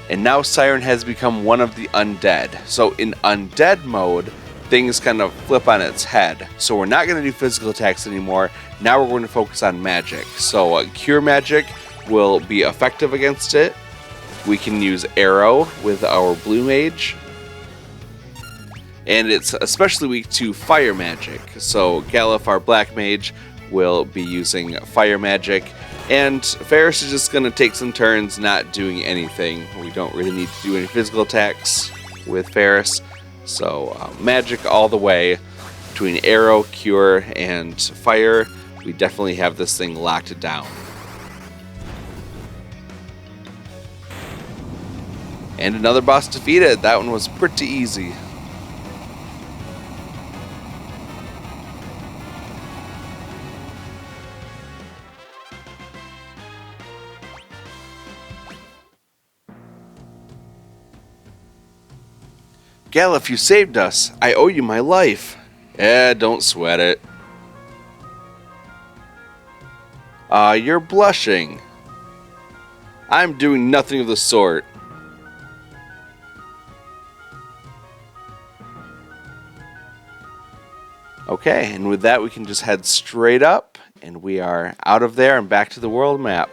And now Siren has become one of the undead. So in undead mode, things kind of flip on its head. So we're not going to do physical attacks anymore. Now we're going to focus on magic. So Cure Magic will be effective against it. We can use Aero with our blue mage. And it's especially weak to fire magic. So Galuf, our black mage, will be using fire magic. And Ferris is just going to take some turns not doing anything. We don't really need to do any physical attacks with Ferris. So magic all the way between Aero, Cure, and Fire. We definitely have this thing locked down. And another boss defeated. That one was pretty easy. Galuf, you saved us. I owe you my life. Don't sweat it. You're blushing. I'm doing nothing of the sort. Okay, and with that we can just head straight up, and we are out of there and back to the world map.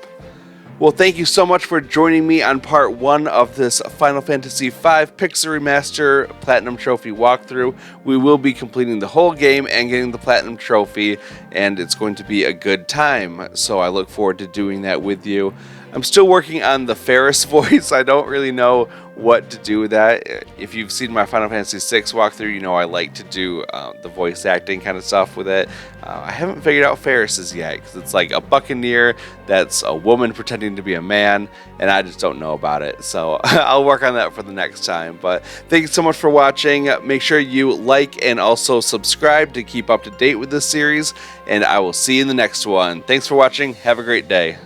Well, thank you so much for joining me on part 1 of this Final Fantasy V Pixel Remaster Platinum Trophy walkthrough. We will be completing the whole game and getting the Platinum Trophy, and it's going to be a good time, so I look forward to doing that with you. I'm still working on the Ferris voice. I don't really know what to do with that. If you've seen my Final Fantasy VI walkthrough, you know I like to do the voice acting kind of stuff with it. I haven't figured out Ferris's yet, because it's like a buccaneer that's a woman pretending to be a man, and I just don't know about it. So I'll work on that for the next time. But thank you so much for watching. Make sure you like and also subscribe to keep up to date with this series, and I will see you in the next one. Thanks for watching. Have a great day.